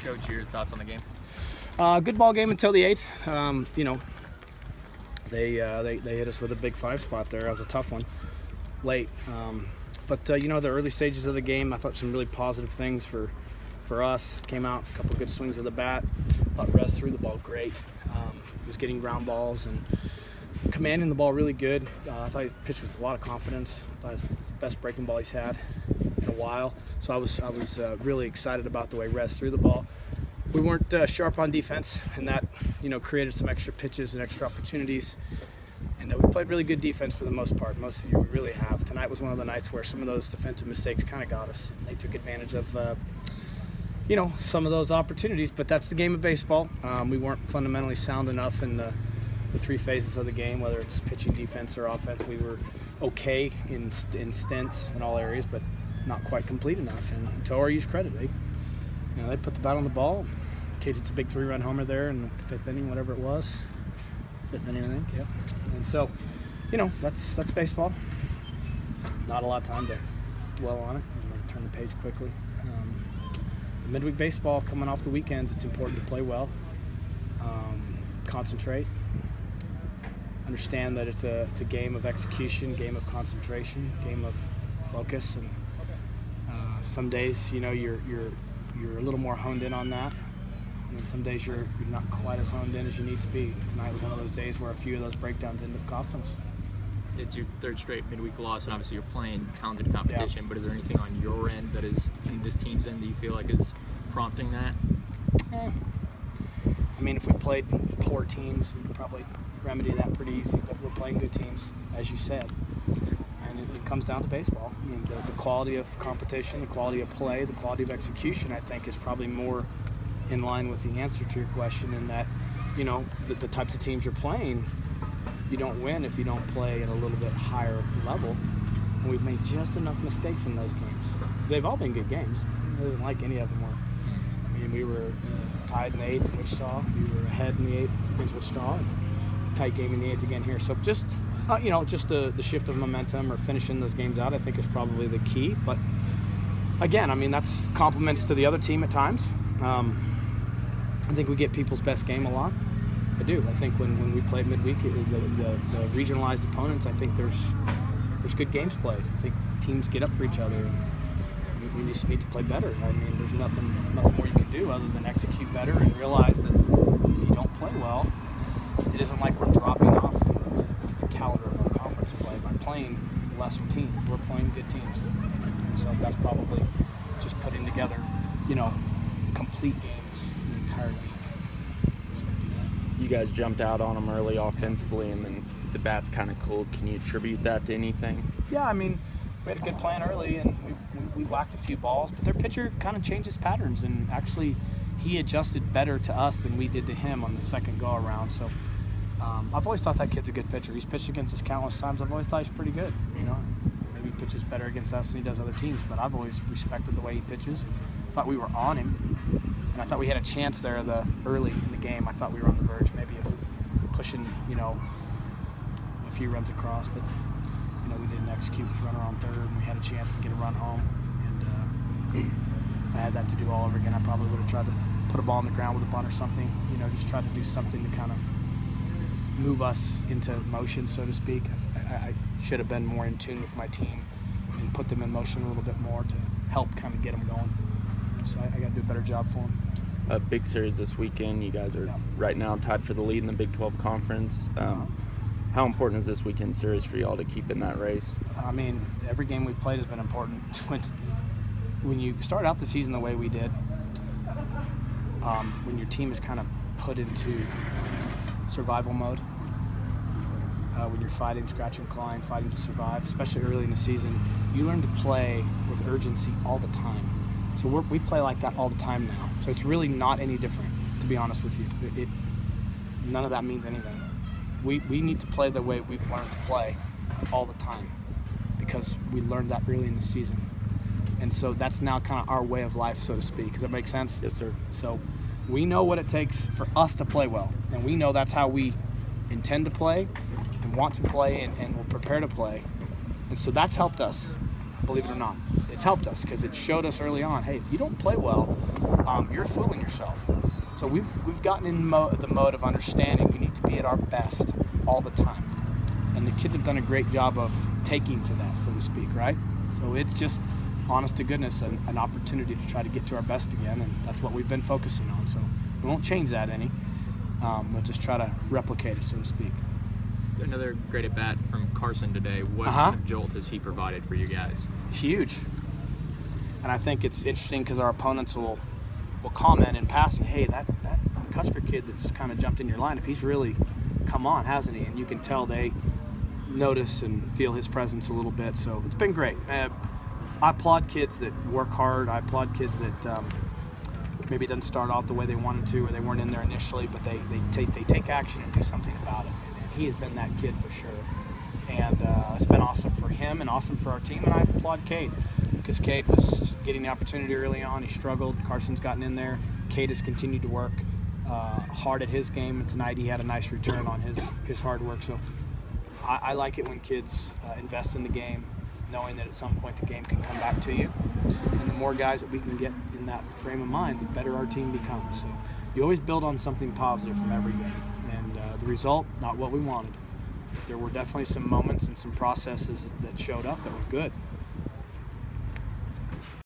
Coach, your thoughts on the game? Good ball game until the 8th. You know, they hit us with a big 5 spot there. That was a tough one late. But you know, the early stages of the game, I thought some really positive things for us. Came out, a couple good swings of the bat. Thought Rez threw the ball great. Was getting ground balls and commanding the ball really good. I thought he pitched with a lot of confidence. I thought it was the best breaking ball he's had in a while. So I was really excited about the way Rez threw the ball. We weren't sharp on defense, and that, you know, created some extra pitches and extra opportunities. And we played really good defense for the most part. Most of the year we really have. Tonight was one of the nights where some of those defensive mistakes kind of got us. They took advantage of, you know, some of those opportunities. But that's the game of baseball. We weren't fundamentally sound enough in the 3 phases of the game, whether it's pitching, defense, or offense. We were okay in stints in all areas, but not quite complete enough. And to ORU's credit, they put the bat on the ball. Kid hits a big 3-run homer there in the 5th inning, whatever it was. 5th inning, I think, yeah. And so, you know, that's baseball. Not a lot of time to dwell on it. I'm going to turn the page quickly. Midweek baseball coming off the weekends, it's important to play well. Concentrate. Understand that it's a game of execution, game of concentration, game of focus. And some days, you know, you're a little more honed in on that. And some days you're not quite as honed in as you need to be. Tonight was one of those days where a few of those breakdowns ended up costing us. It's your 3rd straight midweek loss, and obviously you're playing talented competition, but is there anything on your end that is, in this team's end, that you feel like is prompting that? I mean, if we played poor teams, we could probably remedy that pretty easy, but we're playing good teams, as you said. And it comes down to baseball. I mean, the quality of competition, the quality of play, the quality of execution, I think, is probably more in line with the answer to your question, in that, you know, the types of teams you're playing, you don't win if you don't play at a little bit higher level. And we've made just enough mistakes in those games. They've all been good games. It isn't like any of them were. I mean, we were tied in the 8th in Wichita. We were ahead in the 8th against Wichita. Tight game in the 8th again here. So just, you know, just the shift of momentum or finishing those games out, I think, is probably the key. But again, I mean, that's compliments to the other team at times. I think we get people's best game a lot. I do. I think when we play midweek, the regionalized opponents, I think there's good games played. I think teams get up for each other. We just need to play better. I mean, there's nothing more you can do other than execute better and realize that if you don't play well, it isn't like we're dropping off the caliber of our conference play by playing lesser teams. We're playing good teams. And so that's probably just putting together, you know, complete games the entire week. You guys jumped out on them early offensively, and then the bat's kind of cooled. Can you attribute that to anything? Yeah, I mean, we had a good plan early, and we whacked a few balls, but their pitcher kind of changed his patterns, and actually he adjusted better to us than we did to him on the second go-around. So I've always thought that kid's a good pitcher. He's pitched against us countless times. I've always thought he's pretty good. You know, maybe he pitches better against us than he does other teams, but I've always respected the way he pitches. Thought we were on him, and I thought we had a chance there early in the game. I thought we were on the verge maybe of pushing, you know, a few runs across, but you know, we didn't execute with runner on 3rd, and we had a chance to get a run home. And if I had that to do all over again, I probably would have tried to put a ball on the ground with a bunt or something. You know, just try to do something to kind of move us into motion, so to speak. I should have been more in tune with my team and put them in motion a little bit more to help kind of get them going. So I got to do a better job for them. A big series this weekend. You guys are right now tied for the lead in the Big 12 Conference. How important is this weekend series for y'all to keep in that race? I mean, every game we've played has been important. When you start out the season the way we did, when your team is kind of put into survival mode, when you're fighting, scratch and clawing, fighting to survive, especially early in the season, you learn to play with urgency all the time. So we play like that all the time now. So it's really not any different, to be honest with you. None of that means anything. We need to play the way we've learned to play all the time, because we learned that early in the season. And so that's now kind of our way of life, so to speak. Does that make sense? Yes, sir. So we know what it takes for us to play well, and we know that's how we intend to play and want to play and will prepare to play. And so that's helped us, believe it or not. it's helped us because it showed us early on, hey, if you don't play well, you're fooling yourself. So we've gotten in the mode of understanding we need to be at our best all the time. And the kids have done a great job of taking to that, so to speak, right? So it's just, honest to goodness, an opportunity to try to get to our best again, and that's what we've been focusing on. So we won't change that any. We'll just try to replicate it, so to speak. Another great at bat from Carson today. What kind of jolt has he provided for you guys? Huge. And I think it's interesting because our opponents will comment in passing, hey, that Cusker kid that's kind of jumped in your lineup, he's really come on, hasn't he? And you can tell they notice and feel his presence a little bit. So it's been great. I applaud kids that work hard. I applaud kids that maybe doesn't start out the way they wanted to, or they weren't in there initially, but they take action and do something about it. And he has been that kid for sure. And it's been awesome for him and awesome for our team. And I applaud Cade, because Cade was getting the opportunity early on. He struggled. Carson's gotten in there. Cade has continued to work hard at his game, and tonight he had a nice return on his hard work. So I like it when kids invest in the game, knowing that at some point the game can come back to you. And the more guys that we can get in that frame of mind, the better our team becomes. So you always build on something positive from every game. And the result, not what we wanted. There were definitely some moments and some processes that showed up that were good.